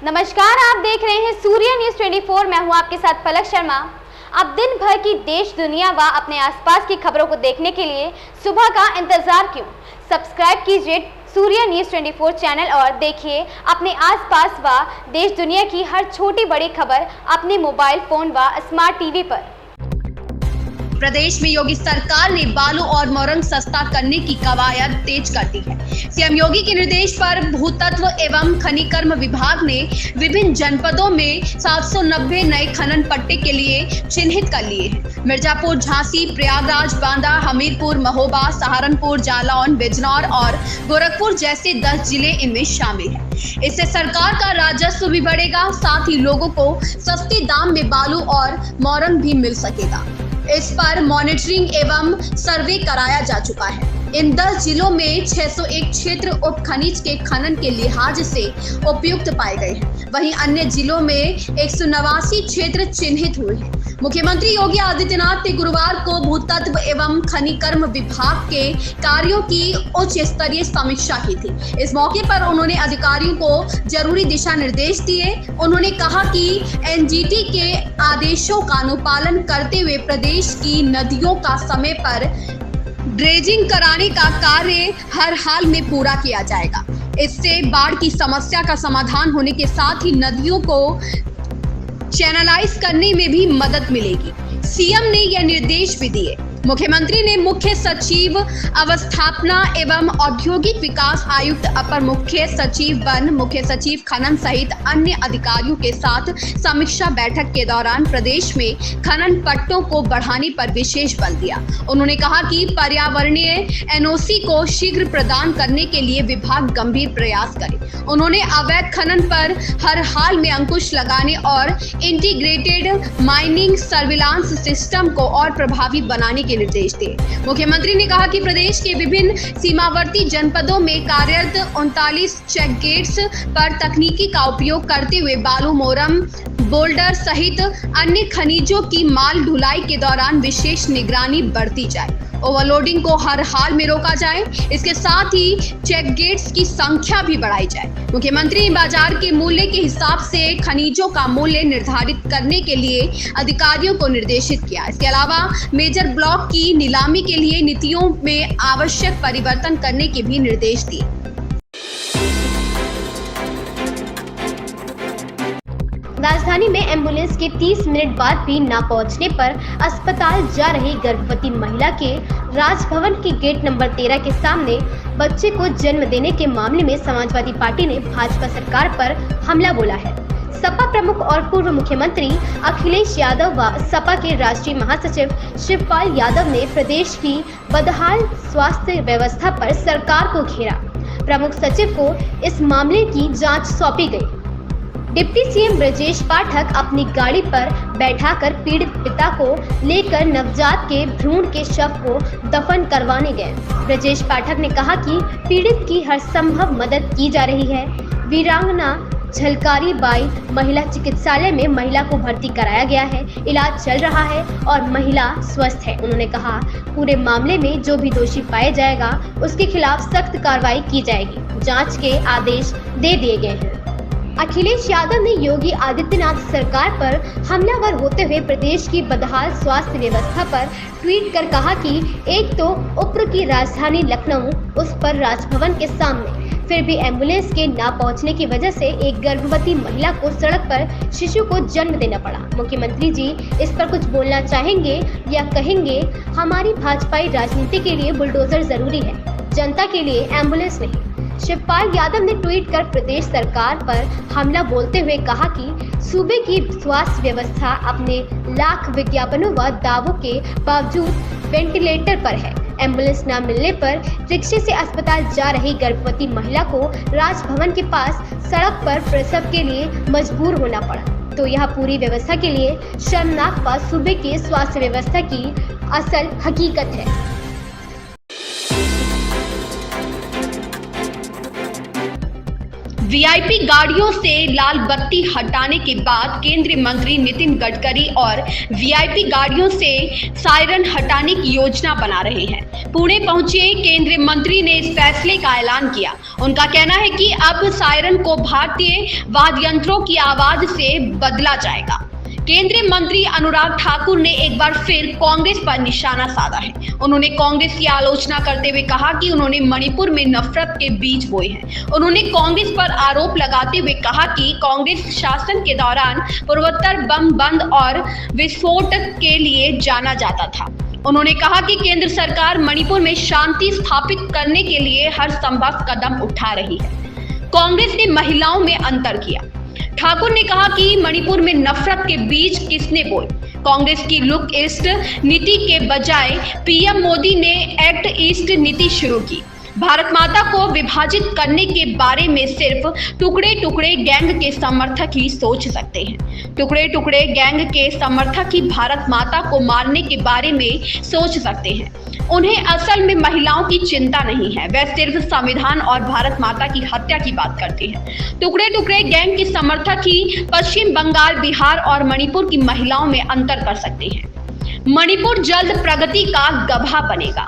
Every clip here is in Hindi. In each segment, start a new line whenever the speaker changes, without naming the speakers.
नमस्कार, आप देख रहे हैं सूर्य न्यूज 24। मैं हूं आपके साथ पलक शर्मा। अब दिन भर की देश दुनिया व अपने आसपास की खबरों को देखने के लिए सुबह का इंतजार क्यों? सब्सक्राइब कीजिए सूर्य न्यूज 24 चैनल और देखिए अपने आसपास व देश दुनिया की हर छोटी बड़ी खबर अपने मोबाइल फोन व स्मार्ट टीवी पर।
प्रदेश में योगी सरकार ने बालू और मोरंग सस्ता करने की कवायद तेज कर दी है। सीएम योगी के निर्देश पर भूतत्व एवं खनिकर्म विभाग ने विभिन्न जनपदों में 790 नए खनन पट्टे के लिए चिन्हित कर लिए हैं। मिर्जापुर, झांसी, प्रयागराज, बांदा, हमीरपुर, महोबा, सहारनपुर, जालौन, बिजनौर और गोरखपुर जैसे 10 जिले इनमें शामिल हैं। इससे सरकार का राजस्व भी बढ़ेगा, साथ ही लोगों को सस्ते दाम में बालू और मोरंग भी मिल सकेगा। इस पर मॉनिटरिंग एवं सर्वे कराया जा चुका है। इन 10 जिलों में 601 क्षेत्र उप खनिज के खनन के लिहाज से उपयुक्त पाए गए हैं। वहीं अन्य जिलों में 189 क्षेत्र चिन्हित हुए हैं। मुख्यमंत्री योगी आदित्यनाथ ने गुरुवार को भूतत्व एवं खनिकर्म विभाग के कार्यों की उच्च स्तरीय समीक्षा की थी। इस मौके पर उन्होंने अधिकारियों को जरूरी दिशा निर्देश दिए। उन्होंने कहा कि एनजीटी के आदेशों का अनुपालन करते हुए प्रदेश की नदियों का समय पर ड्रेजिंग कराने का कार्य हर हाल में पूरा किया जाएगा। इससे बाढ़ की समस्या का समाधान होने के साथ ही नदियों को चैनलाइज करने में भी मदद मिलेगी। सीएम ने यह निर्देश भी दिए। मुख्यमंत्री ने मुख्य सचिव अवस्थापना एवं औद्योगिक विकास आयुक्त, अपर मुख्य सचिव वन, मुख्य सचिव खनन सहित अन्य अधिकारियों के साथ समीक्षा बैठक के दौरान प्रदेश में खनन पट्टों को बढ़ाने पर विशेष बल दिया। उन्होंने कहा कि पर्यावरणीय एनओसी को शीघ्र प्रदान करने के लिए विभाग गंभीर प्रयास करे। उन्होंने अवैध खनन पर हर हाल में अंकुश लगाने और इंटीग्रेटेड माइनिंग सर्विलांस सिस्टम को और प्रभावी बनाने के निर्देश दिए। मुख्यमंत्री ने कहा कि प्रदेश के विभिन्न सीमावर्ती जनपदों में कार्यरत 39 चेक गेट्स पर तकनीकी का उपयोग करते हुए बालू, मोरंग, बोल्डर सहित अन्य खनिजों की माल ढुलाई के दौरान विशेष निगरानी बरती जाए। ओवरलोडिंग को हर हाल में रोका जाए। इसके साथ ही चेक गेट्स की संख्या भी बढ़ाई जाए। मुख्यमंत्री ने बाजार के मूल्य के हिसाब से खनिजों का मूल्य निर्धारित करने के लिए अधिकारियों को निर्देशित किया। इसके अलावा मेजर ब्लॉक की नीलामी के लिए नीतियों में आवश्यक परिवर्तन करने के भी निर्देश दिए।
राजधानी में एम्बुलेंस के 30 मिनट बाद भी न पहुंचने पर अस्पताल जा रही गर्भवती महिला के राजभवन के गेट नंबर 13 के सामने बच्चे को जन्म देने के मामले में समाजवादी पार्टी ने भाजपा सरकार पर हमला बोला है। सपा प्रमुख और पूर्व मुख्यमंत्री अखिलेश यादव व सपा के राष्ट्रीय महासचिव शिवपाल यादव ने प्रदेश की बदहाल स्वास्थ्य व्यवस्था पर सरकार को घेरा। प्रमुख सचिव को इस मामले की जाँच सौंपी गयी। डिप्टी सीएम ब्रजेश पाठक अपनी गाड़ी पर बैठाकर पीड़ित पिता को लेकर नवजात के भ्रूण के शव को दफन करवाने गए। ब्रजेश पाठक ने कहा कि पीड़ित की हर संभव मदद की जा रही है। वीरांगना झलकारी बाई महिला चिकित्सालय में महिला को भर्ती कराया गया है। इलाज चल रहा है और महिला स्वस्थ है। उन्होंने कहा पूरे मामले में जो भी दोषी पाया जाएगा उसके खिलाफ सख्त कार्रवाई की जाएगी। जाँच के आदेश दे दिए गए हैं। अखिलेश यादव ने योगी आदित्यनाथ सरकार पर हमलावर होते हुए प्रदेश की बदहाल स्वास्थ्य व्यवस्था पर ट्वीट कर कहा कि एक तो उप्र की राजधानी लखनऊ, उस पर राजभवन के सामने, फिर भी एम्बुलेंस के ना पहुंचने की वजह से एक गर्भवती महिला को सड़क पर शिशु को जन्म देना पड़ा। मुख्यमंत्री जी इस पर कुछ बोलना चाहेंगे या कहेंगे? हमारी भाजपाई राजनीति के लिए बुलडोजर जरूरी है, जनता के लिए एम्बुलेंस नहीं। शिवपाल यादव ने ट्वीट कर प्रदेश सरकार पर हमला बोलते हुए कहा कि सूबे की स्वास्थ्य व्यवस्था अपने लाख विज्ञापनों व दावों के बावजूद वेंटिलेटर पर है। एम्बुलेंस न मिलने पर रिक्शे से अस्पताल जा रही गर्भवती महिला को राजभवन के पास सड़क पर प्रसव के लिए मजबूर होना पड़ा। तो यह पूरी व्यवस्था के लिए शर्मनाक बात सूबे के स्वास्थ्य व्यवस्था की असल हकीकत है।
वीआईपी गाड़ियों से लाल बत्ती हटाने के बाद केंद्रीय मंत्री नितिन गडकरी और वीआईपी गाड़ियों से सायरन हटाने की योजना बना रहे हैं। पुणे पहुंचे केंद्रीय मंत्री ने इस फैसले का ऐलान किया। उनका कहना है कि अब सायरन को भारतीय वाद्य यंत्रों की आवाज से बदला जाएगा। केंद्रीय मंत्री अनुराग ठाकुर ने एक बार फिर कांग्रेस पर निशाना साधा है। उन्होंने कांग्रेस की आलोचना करते हुए कहा कि उन्होंने मणिपुर में नफरत के बीज बोए हैं। उन्होंने कांग्रेस पर आरोप लगाते हुए कहा कि कांग्रेस शासन के दौरान पूर्वोत्तर बम बंद और विस्फोट के लिए जाना जाता था। उन्होंने कहा कि केंद्र सरकार मणिपुर में शांति स्थापित करने के लिए हर संभव कदम उठा रही है। कांग्रेस ने महिलाओं में अंतर किया। ठाकुर ने कहा कि मणिपुर में नफरत के बीज किसने बोए? कांग्रेस की लुक ईस्ट नीति के बजाय पीएम मोदी ने एक्ट ईस्ट नीति शुरू की। भारत माता को विभाजित करने के बारे में सिर्फ टुकड़े टुकड़े गैंग के समर्थक ही सोच सकते हैं। टुकड़े टुकड़े गैंग के समर्थक ही भारत माता को मारने के बारे में सोच सकते हैं। उन्हें असल में महिलाओं की चिंता नहीं है, वह सिर्फ संविधान और भारत माता की हत्या की बात करते हैं। टुकड़े टुकड़े गैंग के समर्थक ही पश्चिम बंगाल, बिहार और मणिपुर की महिलाओं में अंतर कर सकते हैं। मणिपुर जल्द प्रगति का गवाह बनेगा।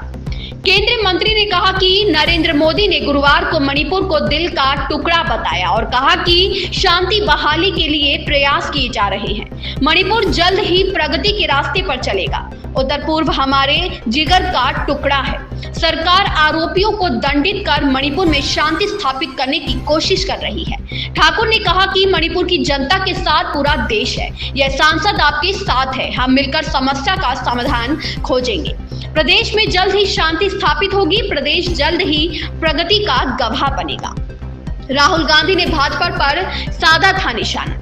केंद्रीय मंत्री ने कहा कि नरेंद्र मोदी ने गुरुवार को मणिपुर को दिल का टुकड़ा बताया और कहा कि शांति बहाली के लिए प्रयास किए जा रहे हैं। मणिपुर जल्द ही प्रगति के रास्ते पर चलेगा। उत्तर पूर्व हमारे जिगर का टुकड़ा है। सरकार आरोपियों को दंडित कर मणिपुर में शांति स्थापित करने की कोशिश कर रही है। ठाकुर ने कहा कि मणिपुर की जनता के साथ पूरा देश है। यह सांसद आपके साथ है। हम मिलकर समस्या का समाधान खोजेंगे। प्रदेश में जल्द ही शांति स्थापित होगी। प्रदेश जल्द ही प्रगति का गवाह बनेगा। राहुल गांधी ने भाजपा पर साधा था निशाना।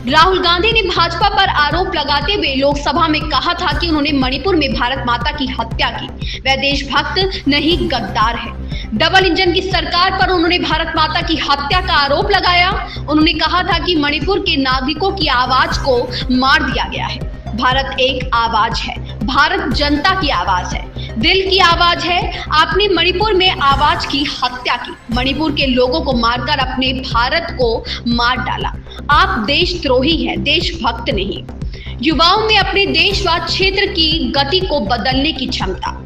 राहुल गांधी ने भाजपा पर आरोप लगाते हुए लोकसभा में कहा था कि उन्होंने मणिपुर में भारत माता की हत्या की। वह देशभक्त नहीं, गद्दार है। डबल इंजन की सरकार पर उन्होंने भारत माता की हत्या का आरोप लगाया। उन्होंने कहा था कि मणिपुर के नागरिकों की आवाज को मार दिया गया है। भारत एक आवाज है। भारत जनता की आवाज है, दिल की आवाज है। आपने मणिपुर में आवाज की हत्या की। मणिपुर के लोगों को मारकर अपने भारत को मार डाला। आप देशद्रोही हैं, देशभक्त नहीं। युवाओं में अपने देश व क्षेत्र की गति को बदलने की क्षमता।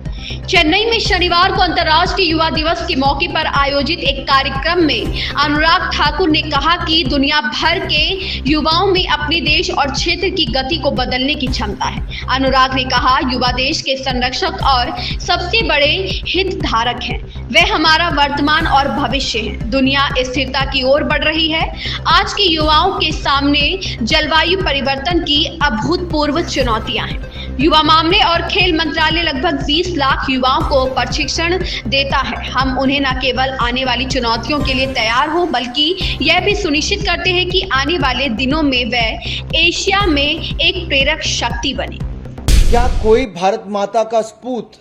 चेन्नई में शनिवार को अंतर्राष्ट्रीय युवा दिवस के मौके पर आयोजित एक कार्यक्रम में अनुराग ठाकुर ने कहा कि दुनिया भर के युवाओं में अपने देश और क्षेत्र की गति को बदलने की क्षमता है। अनुराग ने कहा, युवा देश के संरक्षक और सबसे बड़े हितधारक हैं। वे हमारा वर्तमान और भविष्य है। दुनिया स्थिरता की ओर बढ़ रही है। आज के युवाओं के सामने जलवायु परिवर्तन की अभूतपूर्व चुनौतियां हैं। युवा मामले और खेल मंत्रालय लगभग 20 लाख युवाओं को प्रशिक्षण देता है। हम उन्हें न केवल आने वाली चुनौतियों के लिए तैयार हो, बल्कि यह भी सुनिश्चित करते हैं कि आने वाले दिनों में वे एशिया में एक प्रेरक शक्ति बने।
क्या कोई भारत माता का सपूत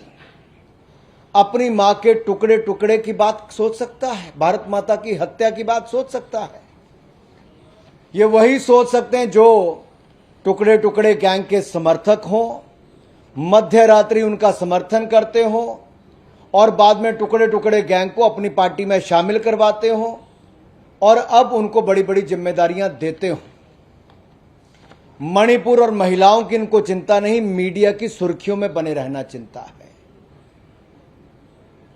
अपनी मां के टुकड़े टुकड़े की बात सोच सकता है? भारत माता की हत्या की बात सोच सकता है? ये वही सोच सकते हैं जो टुकड़े टुकड़े गैंग के समर्थक हों, मध्य रात्रि उनका समर्थन करते हो और बाद में टुकड़े टुकड़े गैंग को अपनी पार्टी में शामिल करवाते हो और अब उनको बड़ी बड़ी जिम्मेदारियां देते हो। मणिपुर और महिलाओं की इनको चिंता नहीं, मीडिया की सुर्खियों में बने रहना चिंता है।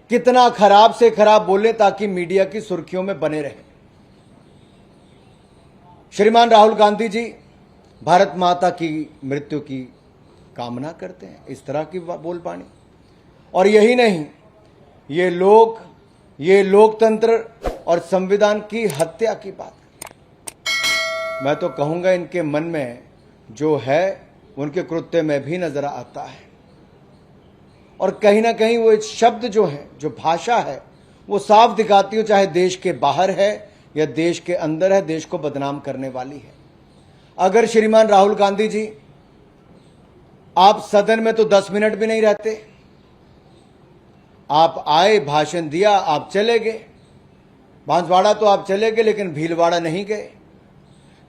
कितना खराब से खराब बोले ताकि मीडिया की सुर्खियों में बने रहे। श्रीमान राहुल गांधी जी भारत माता की मृत्यु की कामना करते हैं, इस तरह की बोलबानी। और यही नहीं, ये लोकतंत्र और संविधान की हत्या की बात करते। मैं तो कहूंगा इनके मन में जो है उनके कृत्य में भी नजर आता है। और कहीं ना कहीं वो शब्द जो है, जो भाषा है, वो साफ दिखाती हो, चाहे देश के बाहर है या देश के अंदर है, देश को बदनाम करने वाली है। अगर श्रीमान राहुल गांधी जी आप सदन में तो 10 मिनट भी नहीं रहते, आप आए, भाषण दिया, आप चले गए। बांसवाड़ा तो आप चले गए लेकिन भीलवाड़ा नहीं गए।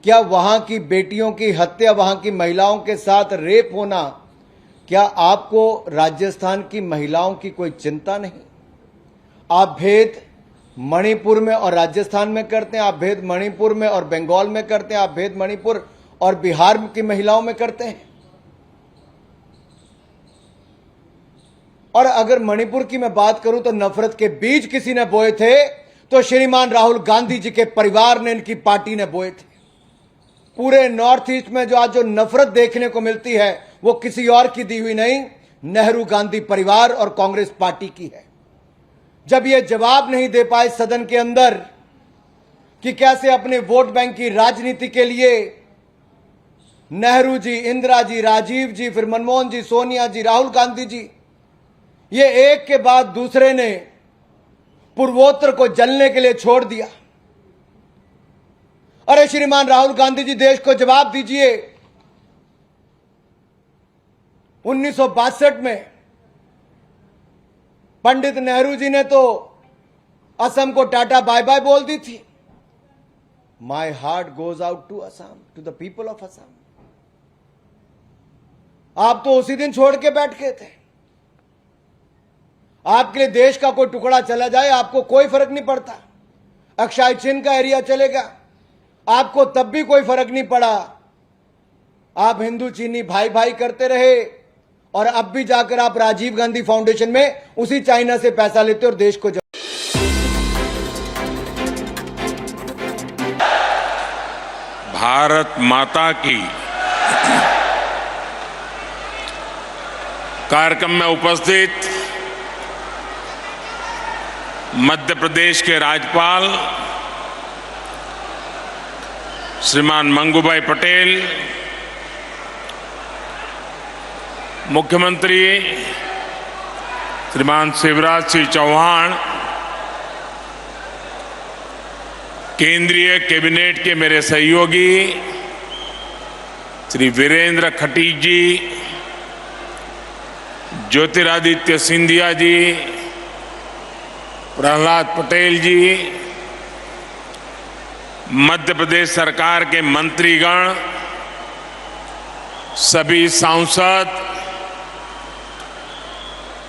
क्या वहां की बेटियों की हत्या, वहां की महिलाओं के साथ रेप होना, क्या आपको राजस्थान की महिलाओं की कोई चिंता नहीं? आप भेद मणिपुर में और राजस्थान में करते हैं, आप भेद मणिपुर में और बंगाल में करते हैं, आप भेद मणिपुर और बिहार की महिलाओं में करते हैं। और अगर मणिपुर की मैं बात करूं तो नफरत के बीज किसी ने बोए थे तो श्रीमान राहुल गांधी जी के परिवार ने, इनकी पार्टी ने बोए थे। पूरे नॉर्थ ईस्ट में जो आज जो नफरत देखने को मिलती है वो किसी और की दी हुई नहीं, नेहरू गांधी परिवार और कांग्रेस पार्टी की है। जब ये जवाब नहीं दे पाए सदन के अंदर कि कैसे अपने वोट बैंक की राजनीति के लिए नेहरू जी, इंदिरा जी, राजीव जी, फिर मनमोहन जी, सोनिया जी, राहुल गांधी जी, ये एक के बाद दूसरे ने पूर्वोत्तर को जलने के लिए छोड़ दिया। अरे श्रीमान राहुल गांधी जी, देश को जवाब दीजिए। 1962 में पंडित नेहरू जी ने तो असम को टाटा बाय बाय बोल दी थी। My heart goes out to Assam, to the people of Assam. आप तो उसी दिन छोड़ के बैठ गए थे। आपके लिए देश का कोई टुकड़ा चला जाए आपको कोई फर्क नहीं पड़ता। अक्षय चिन्ह का एरिया चलेगा, आपको तब भी कोई फर्क नहीं पड़ा। आप हिंदू चीनी भाई भाई करते रहे और अब भी जाकर आप राजीव गांधी फाउंडेशन में उसी चाइना से पैसा लेते और देश को
भारत माता की कार्यक्रम में उपस्थित मध्य प्रदेश के राज्यपाल श्रीमान मंगूभाई पटेल, मुख्यमंत्री श्रीमान शिवराज सिंह चौहान, केंद्रीय कैबिनेट के मेरे सहयोगी श्री वीरेंद्र खटीक जी, ज्योतिरादित्य सिंधिया जी, प्रहलाद पटेल जी, मध्य प्रदेश सरकार के मंत्रीगण, सभी सांसद,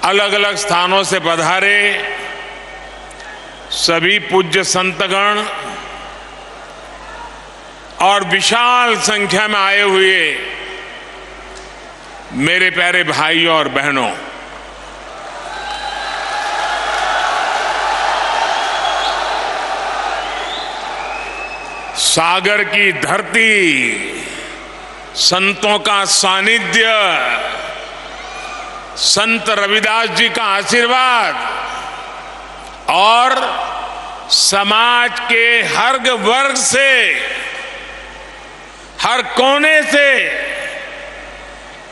अलग अलग स्थानों से पधारे सभी पूज्य संतगण और विशाल संख्या में आए हुए मेरे प्यारे भाई और बहनों, सागर की धरती, संतों का सानिध्य, संत रविदास जी का आशीर्वाद और समाज के हर वर्ग से, हर कोने से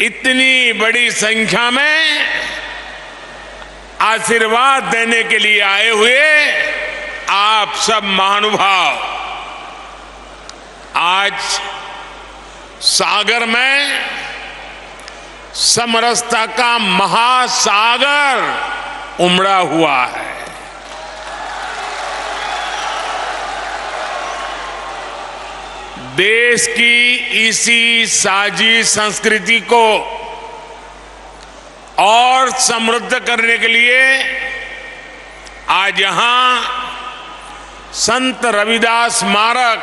इतनी बड़ी संख्या में आशीर्वाद देने के लिए आए हुए आप सब महानुभाव, आज सागर में समरसता का महासागर उमड़ा हुआ है। देश की इसी साझी संस्कृति को और समृद्ध करने के लिए आज यहां संत रविदास स्मारक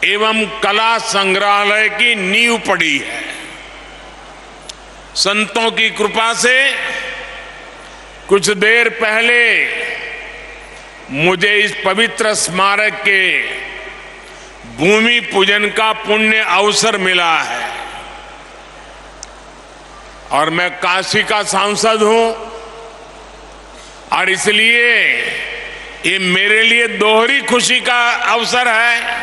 एवं कला संग्रहालय की नींव पड़ी है। संतों की कृपा से कुछ देर पहले मुझे इस पवित्र स्मारक के भूमि पूजन का पुण्य अवसर मिला है और मैं काशी का सांसद हूं और इसलिए ये मेरे लिए दोहरी खुशी का अवसर है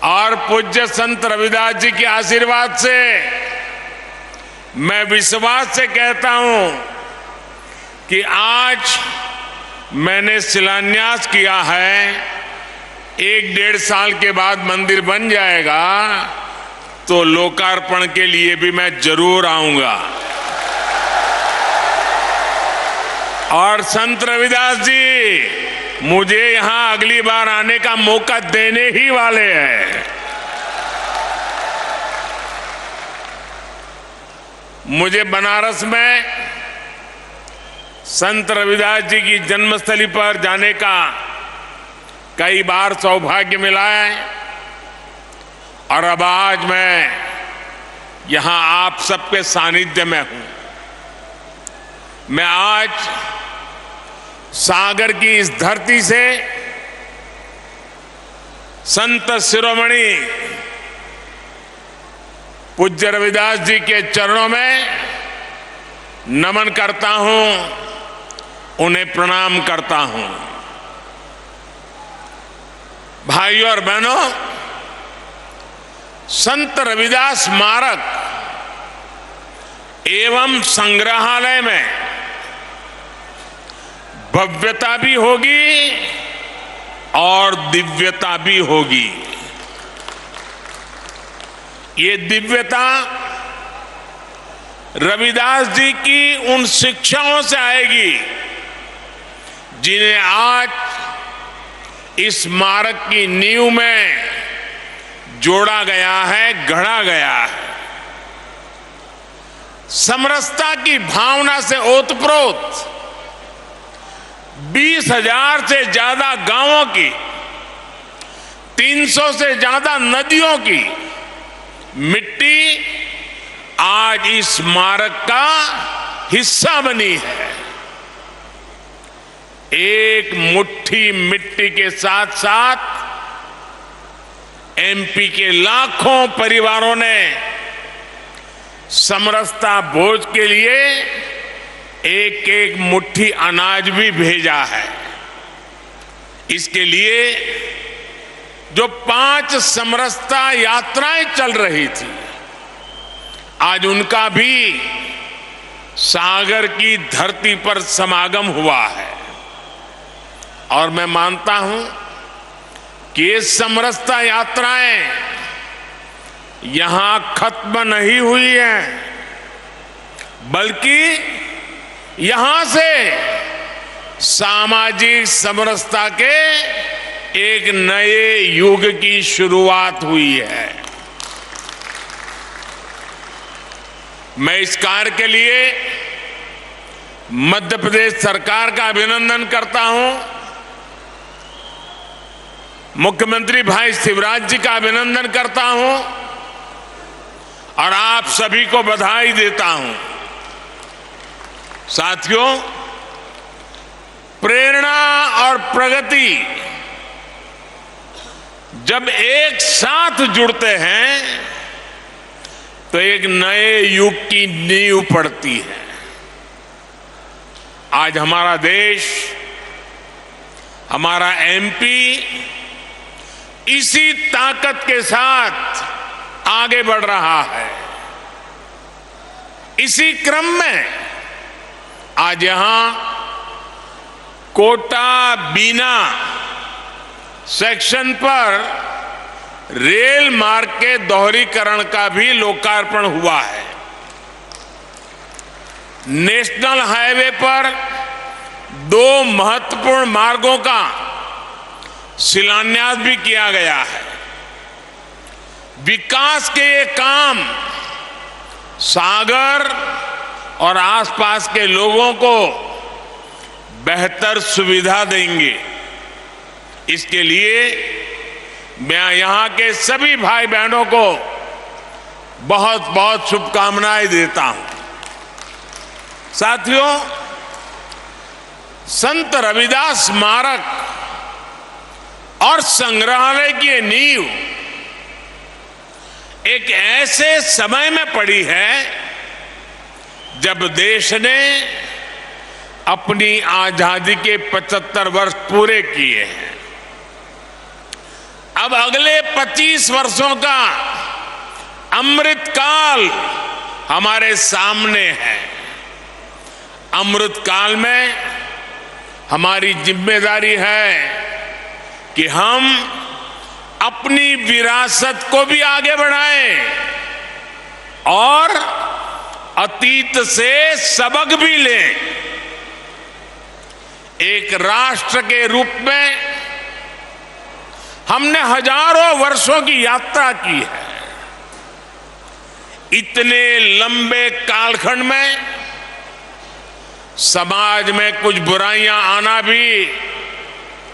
और पूज्य संत रविदास जी के आशीर्वाद से मैं विश्वास से कहता हूं कि आज मैंने शिलान्यास किया है, 1-1.5 साल के बाद मंदिर बन जाएगा तो लोकार्पण के लिए भी मैं जरूर आऊंगा। और संत रविदास जी मुझे यहां अगली बार आने का मौका देने ही वाले हैं। मुझे बनारस में संत रविदास जी की जन्मस्थली पर जाने का कई बार सौभाग्य मिला है और अब आज मैं यहां आप सबके सानिध्य में हूं। मैं आज सागर की इस धरती से संत शिरोमणि पूज्य रविदास जी के चरणों में नमन करता हूं, उन्हें प्रणाम करता हूं। भाइयों और बहनों, संत रविदास स्मारक एवं संग्रहालय में भव्यता भी होगी और दिव्यता भी होगी। ये दिव्यता रविदास जी की उन शिक्षाओं से आएगी जिन्हें आज इस स्मारक की नींव में जोड़ा गया है, गढ़ा गया है। समरसता की भावना से ओतप्रोत 20,000 से ज्यादा गांवों की, 300 से ज्यादा नदियों की मिट्टी आज इस स्मारक का हिस्सा बनी है। एक मुट्ठी मिट्टी के साथ साथ एमपी के लाखों परिवारों ने समरसता भोज के लिए एक एक मुट्ठी अनाज भी भेजा है। इसके लिए जो 5 समरसता यात्राएं चल रही थी, आज उनका भी सागर की धरती पर समागम हुआ है। और मैं मानता हूं कि ये समरसता यात्राएं यहां खत्म नहीं हुई हैं, बल्कि यहां से सामाजिक समरसता के एक नए युग की शुरुआत हुई है। मैं इस कार्य के लिए मध्य प्रदेश सरकार का अभिनंदन करता हूं, मुख्यमंत्री भाई शिवराज जी का अभिनंदन करता हूं और आप सभी को बधाई देता हूं। साथियों, प्रेरणा और प्रगति जब एक साथ जुड़ते हैं तो एक नए युग की नींव पड़ती है। आज हमारा देश, हमारा एमपी इसी ताकत के साथ आगे बढ़ रहा है। इसी क्रम में आज यहां कोटा बीना सेक्शन पर रेल मार्ग के दोहरीकरण का भी लोकार्पण हुआ है। नेशनल हाईवे पर 2 महत्वपूर्ण मार्गों का शिलान्यास भी किया गया है। विकास के ये काम सागर और आसपास के लोगों को बेहतर सुविधा देंगे। इसके लिए मैं यहां के सभी भाई बहनों को बहुत बहुत शुभकामनाएं देता हूं। साथियों, संत रविदास स्मारक और संग्रहालय की नींव एक ऐसे समय में पड़ी है जब देश ने अपनी आजादी के 75 वर्ष पूरे किए हैं। अब अगले 25 वर्षों का अमृतकाल हमारे सामने है। अमृतकाल में हमारी जिम्मेदारी है कि हम अपनी विरासत को भी आगे बढ़ाएं और अतीत से सबक भी लें। एक राष्ट्र के रूप में हमने हजारों वर्षों की यात्रा की है। इतने लंबे कालखंड में समाज में कुछ बुराइयां आना भी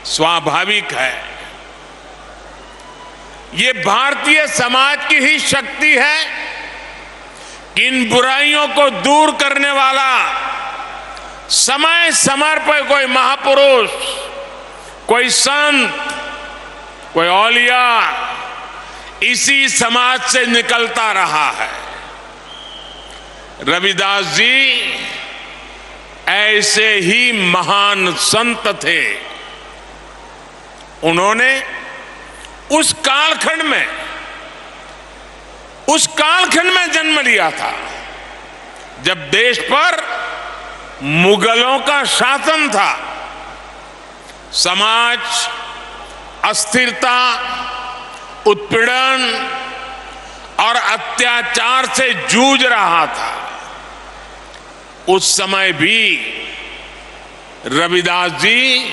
स्वाभाविक है। ये भारतीय समाज की ही शक्ति है कि इन बुराइयों को दूर करने वाला समय समय पर कोई महापुरुष, कोई संत, कोई औलिया इसी समाज से निकलता रहा है। रविदास जी ऐसे ही महान संत थे। उन्होंने उस कालखंड में जन्म लिया था जब देश पर मुगलों का शासन था। समाज अस्थिरता, उत्पीड़न और अत्याचार से जूझ रहा था। उस समय भी रविदास जी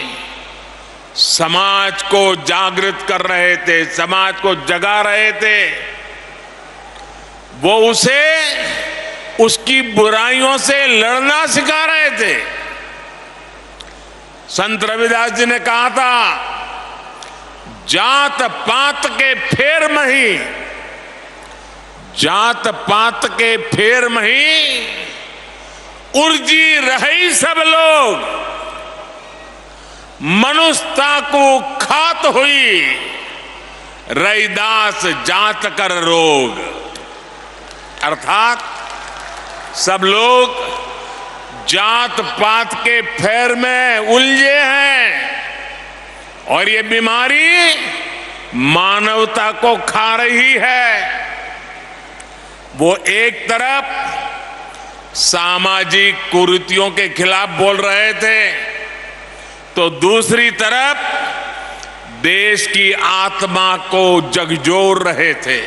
समाज को जागृत कर रहे थे, समाज को जगा रहे थे। वो उसे उसकी बुराइयों से लड़ना सिखा रहे थे। संत रविदास जी ने कहा था, जात पात के फेर मही, जात पात के फेर मही, उर्जी रही सब लोग, मनुष्यता को खात हुई, रैदास जात कर रोग। अर्थात सब लोग जात पात के फेर में उलझे हैं और ये बीमारी मानवता को खा रही है। वो एक तरफ सामाजिक कुरीतियों के खिलाफ बोल रहे थे तो दूसरी तरफ देश की आत्मा को झकझोर रहे थे।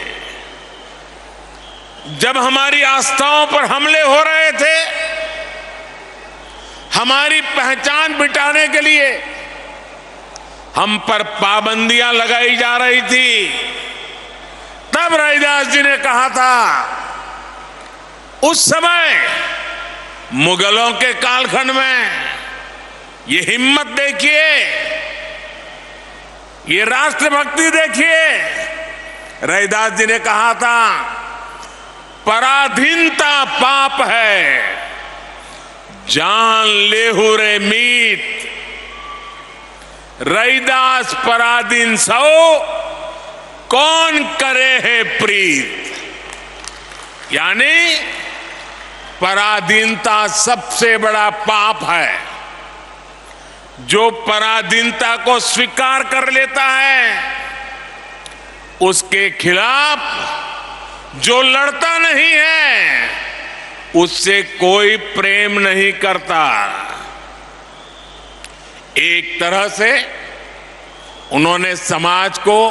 जब हमारी आस्थाओं पर हमले हो रहे थे, हमारी पहचान मिटाने के लिए हम पर पाबंदियां लगाई जा रही थी, तब रविदास जी ने कहा था, उस समय मुगलों के कालखंड में, ये हिम्मत देखिए, ये राष्ट्रभक्ति देखिए। रविदास जी ने कहा था, पराधीनता पाप है, जान लेहु रे मीत, रैदास पराधीन सो, कौन करे है प्रीत। यानी पराधीनता सबसे बड़ा पाप है। जो पराधीनता को स्वीकार कर लेता है, उसके खिलाफ जो लड़ता नहीं है, उससे कोई प्रेम नहीं करता। एक तरह से उन्होंने समाज को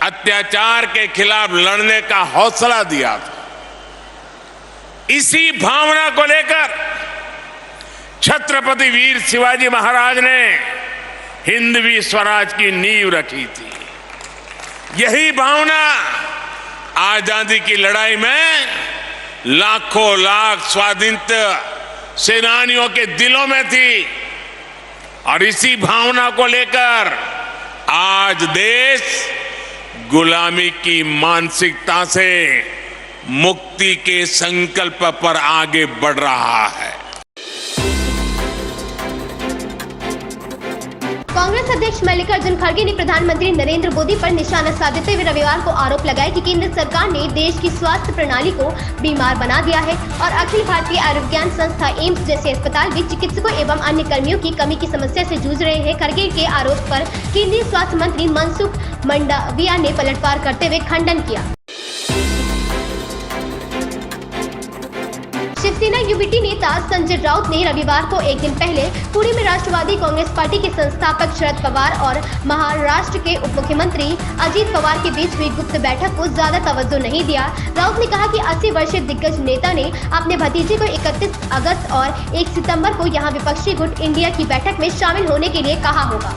अत्याचार के खिलाफ लड़ने का हौसला दिया था। इसी भावना को लेकर छत्रपति वीर शिवाजी महाराज ने हिंदवी स्वराज की नींव रखी थी। यही भावना आजादी की लड़ाई में लाखों लाख स्वाधीनता सेनानियों के दिलों में थी और इसी भावना को लेकर आज देश गुलामी की मानसिकता से मुक्ति के संकल्प पर आगे बढ़ रहा है।
कांग्रेस अध्यक्ष मल्लिकार्जुन खड़गे ने प्रधानमंत्री नरेंद्र मोदी पर निशाना साधते हुए रविवार को आरोप लगाया कि केंद्र सरकार ने देश की स्वास्थ्य प्रणाली को बीमार बना दिया है और अखिल भारतीय आयुर्विज्ञान संस्था एम्स जैसे अस्पताल भी चिकित्सकों एवं अन्य कर्मियों की कमी की समस्या से जूझ रहे हैं। खड़गे के आरोप पर केंद्रीय स्वास्थ्य मंत्री मनसुख मंडाविया ने पलटवार करते हुए खंडन किया। शिवसेना यूबीटी नेता संजय राउत ने रविवार को एक दिन पहले पुणे में राष्ट्रवादी कांग्रेस पार्टी के संस्थापक शरद पवार और महाराष्ट्र के उप मुख्यमंत्री अजीत पवार के बीच हुई गुप्त बैठक को ज्यादा तवज्जो नहीं दिया। राउत ने कहा कि 80 वर्षीय दिग्गज नेता ने अपने भतीजे को 31 अगस्त और 1 सितंबर को यहां विपक्षी गुट इंडिया की बैठक में शामिल होने के लिए कहा होगा।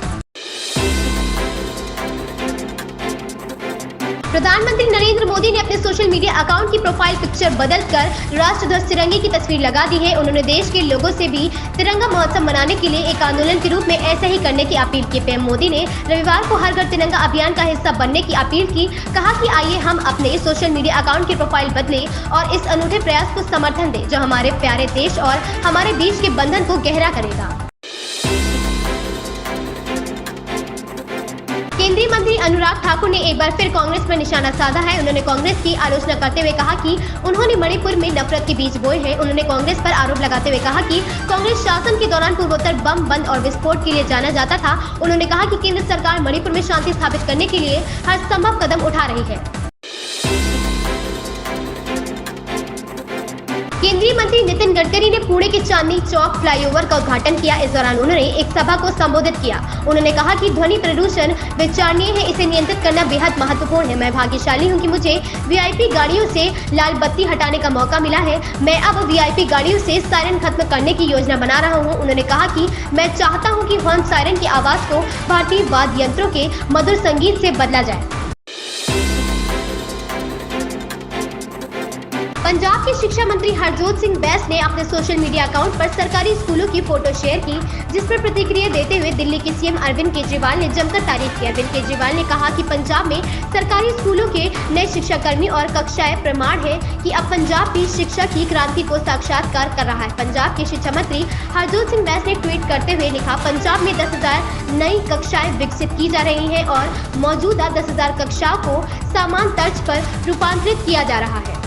प्रधानमंत्री नरेंद्र मोदी ने अपने सोशल मीडिया अकाउंट की प्रोफाइल पिक्चर बदलकर राष्ट्रध्वज तिरंगे की तस्वीर लगा दी है। उन्होंने देश के लोगों से भी तिरंगा महोत्सव मनाने के लिए एक आंदोलन के रूप में ऐसा ही करने की अपील की। पीएम मोदी ने रविवार को हर घर तिरंगा अभियान का हिस्सा बनने की अपील की। कहा कि आइए हम अपने सोशल मीडिया अकाउंट की प्रोफाइल बदलें और इस अनूठे प्रयास को समर्थन दें जो हमारे प्यारे देश और हमारे बीच के बंधन को गहरा करेगा। केंद्रीय मंत्री अनुराग ठाकुर ने एक बार फिर कांग्रेस पर निशाना साधा है। उन्होंने कांग्रेस की आलोचना करते हुए कहा कि उन्होंने मणिपुर में नफरत के बीज बोए हैं। उन्होंने कांग्रेस पर आरोप लगाते हुए कहा कि कांग्रेस शासन के दौरान पूर्वोत्तर बम बंद और विस्फोट के लिए जाना जाता था। उन्होंने कहा कि केंद्र सरकार मणिपुर में शांति स्थापित करने के लिए हर संभव कदम उठा रही है। केंद्रीय मंत्री नितिन गडकरी ने पुणे के चांदनी चौक फ्लाईओवर का उद्घाटन किया। इस दौरान उन्होंने एक सभा को संबोधित किया। उन्होंने कहा कि ध्वनि प्रदूषण विचारणीय है, इसे नियंत्रित करना बेहद महत्वपूर्ण है। मैं भाग्यशाली हूं कि मुझे वीआईपी गाड़ियों से लाल बत्ती हटाने का मौका मिला है। मैं अब वीआईपी गाड़ियों से सायरन खत्म करने की योजना बना रहा हूं। उन्होंने कहा कि मैं चाहता हूं कि हॉर्न सायरन की आवाज को भारतीय वाद्य यंत्रों के मधुर संगीत से बदला जाए। पंजाब के शिक्षा मंत्री हरजोत सिंह बैस ने अपने सोशल मीडिया अकाउंट पर सरकारी स्कूलों की फोटो शेयर की, जिस पर प्रतिक्रिया देते हुए दिल्ली के सीएम अरविंद केजरीवाल ने जमकर तारीफ की। अरविंद केजरीवाल ने कहा कि पंजाब में सरकारी स्कूलों के नए शिक्षाकर्मी और कक्षाएं प्रमाण है कि अब पंजाब भी शिक्षा की क्रांति को साक्षात्कार कर रहा है। पंजाब के शिक्षा मंत्री हरजोत सिंह बैस ने ट्वीट करते हुए लिखा, पंजाब में 10,000 नई कक्षाएं विकसित की जा रही हैं और मौजूदा 10,000 कक्षाओं को समान तर्ज पर रूपांतरित किया जा रहा है।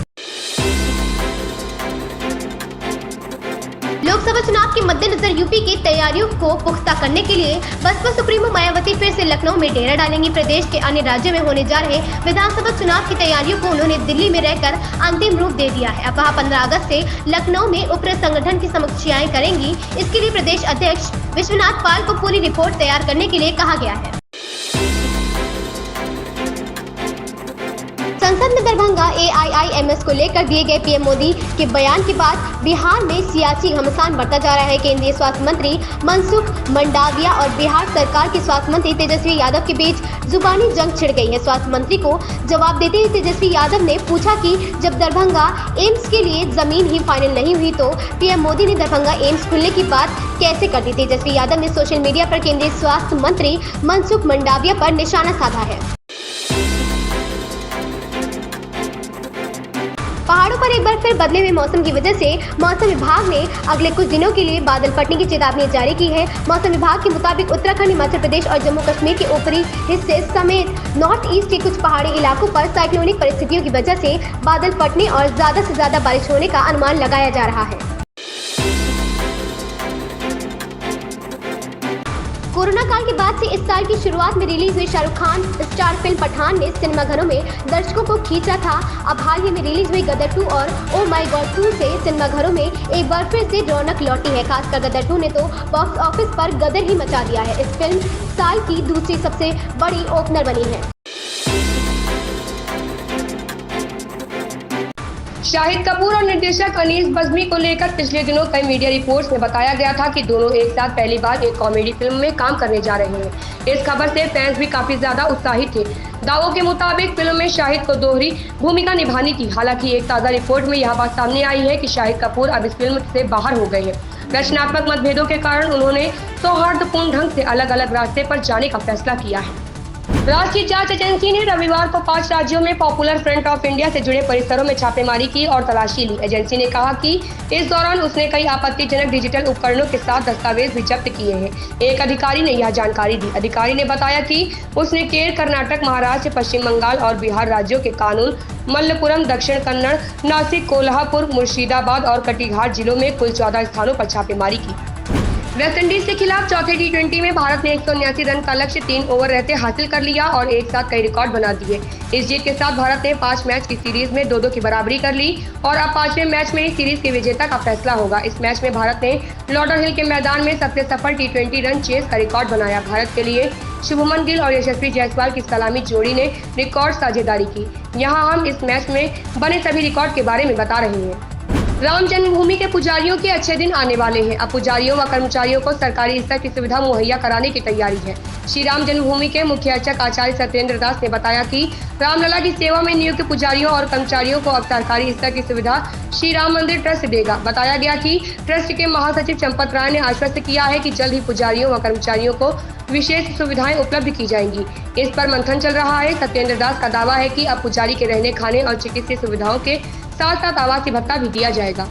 लोकसभा चुनाव के मद्देनजर यूपी की तैयारियों को पुख्ता करने के लिए बसपा सुप्रीमो मायावती फिर से लखनऊ में डेरा डालेंगी। प्रदेश के अन्य राज्यों में होने जा रहे विधानसभा चुनाव की तैयारियों को उन्होंने दिल्ली में रहकर अंतिम रूप दे दिया है। अब वह 15 अगस्त से लखनऊ में उपरे संगठन की समीक्षाएं करेंगी। इसके लिए प्रदेश अध्यक्ष विश्वनाथ पाल को पूरी रिपोर्ट तैयार करने के लिए कहा गया है। संसद में दरभंगा AIIMS को लेकर दिए गए पीएम मोदी के बयान के बाद बिहार में सियासी घमासान बढ़ता जा रहा है। केंद्रीय स्वास्थ्य मंत्री मनसुख मंडाविया और बिहार सरकार के स्वास्थ्य मंत्री तेजस्वी यादव के बीच जुबानी जंग छिड़ गई है। स्वास्थ्य मंत्री को जवाब देते हुए तेजस्वी यादव ने पूछा कि जब दरभंगा एम्स के लिए जमीन ही फाइनल नहीं हुई तो पीएम मोदी ने दरभंगा एम्स खुलने की बात कैसे कर दी। तेजस्वी यादव ने सोशल मीडिया पर केंद्रीय स्वास्थ्य मंत्री मनसुख मंडाविया पर निशाना साधा है। पहाड़ों पर एक बार फिर बदले हुए मौसम की वजह से मौसम विभाग ने अगले कुछ दिनों के लिए बादल फटने की चेतावनी जारी की है। मौसम विभाग के मुताबिक उत्तराखंड, हिमाचल प्रदेश और जम्मू कश्मीर के ऊपरी हिस्से समेत नॉर्थ ईस्ट के कुछ पहाड़ी इलाकों पर साइक्लोनिक परिस्थितियों की वजह से बादल फटने और ज्यादा से ज्यादा बारिश होने का अनुमान लगाया जा रहा है। कोरोना काल के बाद से इस साल की शुरुआत में रिलीज हुई शाहरुख खान स्टार फिल्म पठान ने सिनेमाघरों में दर्शकों को खींचा था। अब हाल ही में रिलीज हुई गदर 2 और ओ माय गॉड 2 से सिनेमाघरों में एक बार फिर से रौनक लौटी है। खासकर गदर 2 ने तो बॉक्स ऑफिस पर गदर ही मचा दिया है। इस फिल्म साल की दूसरी सबसे बड़ी ओपनर बनी है।
शाहिद कपूर और निर्देशक अनीस बज़्मी को लेकर पिछले दिनों कई मीडिया रिपोर्ट्स में बताया गया था कि दोनों एक साथ पहली बार एक कॉमेडी फिल्म में काम करने जा रहे हैं। इस खबर से फैंस भी काफी ज्यादा उत्साहित थे। दावों के मुताबिक फिल्म में शाहिद को दोहरी भूमिका निभानी थी। हालांकि एक ताज़ा रिपोर्ट में यह बात सामने आई है कि शाहिद कपूर अब इस फिल्म से बाहर हो गए हैं। रचनात्मक मतभेदों के कारण उन्होंने सौहार्दपूर्ण ढंग से अलग अलग रास्ते पर जाने का फैसला किया है। राष्ट्रीय जांच एजेंसी ने रविवार को 5 राज्यों में पॉपुलर फ्रंट ऑफ इंडिया से जुड़े परिसरों में छापेमारी की और तलाशी ली। एजेंसी ने कहा कि इस दौरान उसने कई आपत्तिजनक डिजिटल उपकरणों के साथ दस्तावेज भी जब्त किए हैं। एक अधिकारी ने यह जानकारी दी। अधिकारी ने बताया कि उसने केरल, कर्नाटक, महाराष्ट्र, पश्चिम बंगाल और बिहार राज्यों के कानून, मल्लपुरम, दक्षिण कन्नड़, नासिक, कोल्हापुर, मुर्शिदाबाद और कटिहार जिलों में कुल 14 स्थानों पर छापेमारी की। वेस्टइंडीज के खिलाफ चौथे T20 में भारत ने 179 रन का लक्ष्य 3 ओवर रहते हासिल कर लिया और एक साथ कई रिकॉर्ड बना दिए। इस जीत के साथ भारत ने 5 मैच की सीरीज में 2-2 की बराबरी कर ली और अब 5वें मैच में ही सीरीज के विजेता का फैसला होगा। इस मैच में भारत ने लॉडरहिल के मैदान में सबसे सफल T20 रन चेस का रिकॉर्ड बनाया। भारत के लिए शुभमन गिल और यशस्वी जायसवाल की सलामी जोड़ी ने रिकॉर्ड साझेदारी की। यहाँ हम इस मैच में बने सभी रिकॉर्ड के बारे में बता रहे हैं। राम जन्मभूमि के पुजारियों के अच्छे दिन आने वाले हैं। अब पुजारियों व कर्मचारियों को सरकारी स्तर की सुविधा मुहैया कराने की तैयारी है। श्री राम जन्मभूमि के मुख्य अर्चक आचार्य सत्येंद्र दास ने बताया कि रामलला की सेवा में नियुक्त पुजारियों और कर्मचारियों को अब सरकारी स्तर की सुविधा श्री राम मंदिर ट्रस्ट देगा। बताया गया कि ट्रस्ट के महासचिव चंपत राय ने आश्वस्त किया है कि जल्द ही पुजारियों व कर्मचारियों को विशेष सुविधाएं उपलब्ध की जाएंगी। इस पर मंथन चल रहा है। सत्येंद्र दास का दावा है कि अब पुजारी के रहने, खाने और चिकित्सीय सुविधाओं के साथ साथ आवासीय भत्ता भी दिया जाएगा।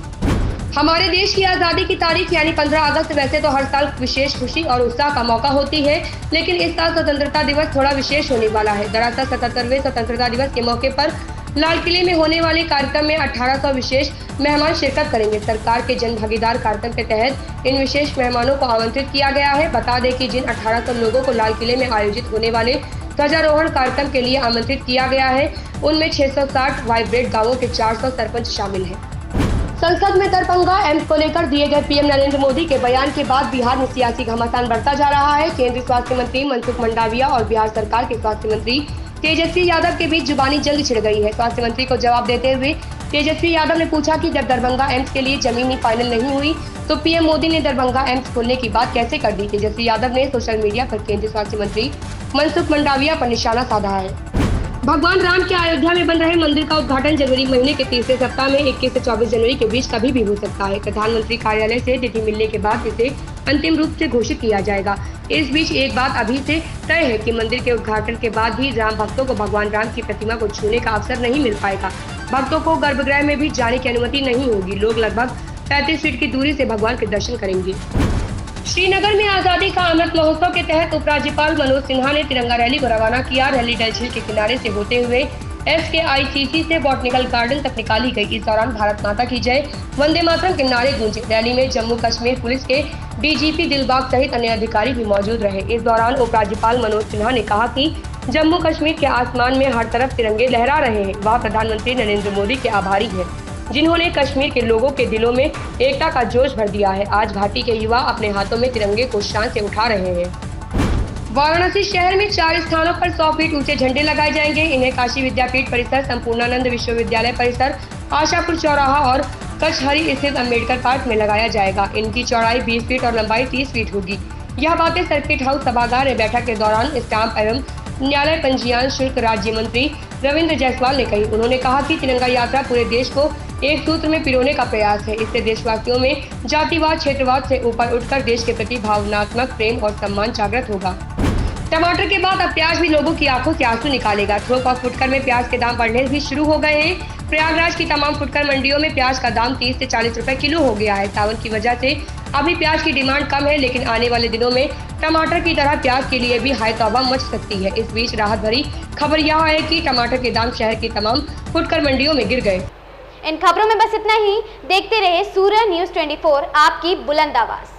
हमारे देश की आज़ादी की तारीख यानी 15 अगस्त वैसे तो हर साल विशेष खुशी और उत्साह का मौका होती है, लेकिन इस साल स्वतंत्रता दिवस थोड़ा विशेष होने वाला है। दरअसल 77वें स्वतंत्रता दिवस के मौके पर लाल किले में होने वाले कार्यक्रम में 1800 विशेष मेहमान शिरकत करेंगे। सरकार के जन भागीदार कार्यक्रम के तहत इन विशेष मेहमानों को आमंत्रित किया गया है। बता दें कि जिन 1800 लोगों को लाल किले में आयोजित होने वाले ध्वजारोहण कार्यक्रम के लिए आमंत्रित किया गया है, उनमें 660 वाइब्रेट गाँवों के 400 सरपंच शामिल हैं। संसद में दरभंगा एम्स को लेकर दिए गए पीएम नरेंद्र मोदी के बयान के बाद बिहार में सियासी घमासान बढ़ता जा रहा है। केंद्रीय स्वास्थ्य मंत्री मनसुख मंडाविया और बिहार सरकार के स्वास्थ्य मंत्री तेजस्वी यादव के बीच जुबानी जंग छिड़ गई है। स्वास्थ्य मंत्री को जवाब देते हुए तेजस्वी यादव ने पूछा कि जब दरभंगा एम्स के लिए जमीन ही फाइनल नहीं हुई तो पीएम मोदी ने दरभंगा एम्स खोलने की बात कैसे कर दी। तेजस्वी यादव ने सोशल मीडिया पर केंद्रीय स्वास्थ्य मंत्री मनसुख मंडाविया पर निशाना साधा है। भगवान राम के अयोध्या में बन रहे मंदिर का उद्घाटन जनवरी महीने के तीसरे सप्ताह में 21 से 24 जनवरी के बीच कभी भी हो सकता है। प्रधानमंत्री कार्यालय से तिथि मिलने के बाद इसे अंतिम रूप से घोषित किया जाएगा। इस बीच एक बात अभी से तय है कि मंदिर के उद्घाटन के बाद भी राम भक्तों को भगवान राम की प्रतिमा को छूने का अवसर नहीं मिल पाएगा। भक्तों को गर्भगृह में भी जाने की अनुमति नहीं होगी। लोग लगभग 35 फीट की दूरी से भगवान के दर्शन करेंगे। श्रीनगर में आजादी का अमृत महोत्सव के तहत उपराज्यपाल मनोज सिन्हा ने तिरंगा रैली को रवाना किया। रैली डल झील के किनारे से होते हुए SKICC से बॉटनिकल गार्डन तक निकाली गई। इस दौरान भारत माता की जय, वंदे मातरम के नारे गूंजे। रैली में जम्मू कश्मीर पुलिस के DGP दिलबाग सहित अन्य अधिकारी भी मौजूद रहे। इस दौरान उपराज्यपाल मनोज सिन्हा ने कहा कि जम्मू कश्मीर के आसमान में हर तरफ तिरंगे लहरा रहे हैं। वह प्रधानमंत्री नरेंद्र मोदी के आभारी है, जिन्होंने कश्मीर के लोगों के दिलों में एकता का जोश भर दिया है। आज घाटी के युवा अपने हाथों में तिरंगे को शान से उठा रहे हैं। वाराणसी शहर में 4 स्थानों पर 100 फीट ऊंचे झंडे लगाए जाएंगे। इन्हें काशी विद्यापीठ परिसर, संपूर्णानंद विश्वविद्यालय परिसर, आशापुर चौराहा और कचहरी स्थित अम्बेडकर पार्क में लगाया जाएगा। इनकी चौड़ाई 20 फीट और लंबाई 30 फीट होगी। यह बातें सर्किट हाउस सभागार में बैठक के दौरान स्टाम्प एवं न्यायालय पंजीयन शुल्क राज्य मंत्री रविंद्र जायसवाल ने कही। उन्होंने कहा कि तिरंगा यात्रा पूरे देश को एक सूत्र में पिरोने का प्रयास है। इससे देशवासियों में जातिवाद, क्षेत्रवाद से ऊपर उठकर देश के प्रति भावनात्मक प्रेम और सम्मान जागृत होगा। टमाटर के बाद अब प्याज भी लोगों की आंखों से आंसू निकालेगा। थोक और फुटकर में प्याज के दाम बढ़ने भी शुरू हो गए हैं। प्रयागराज की तमाम फुटकर मंडियों में प्याज का दाम 30 से 40 रुपए किलो हो गया है। सावन की वजह से अभी प्याज की डिमांड कम है, लेकिन आने वाले दिनों में टमाटर की तरह प्याज के लिए भी हाई तौबा मच सकती है। इस बीच राहत भरी खबर यह है कि टमाटर के दाम शहर की तमाम फुटकर मंडियों में गिर गए।
इन खबरों में बस इतना ही। देखते रहे सूर्य न्यूज़ 24, आपकी बुलंद आवाज।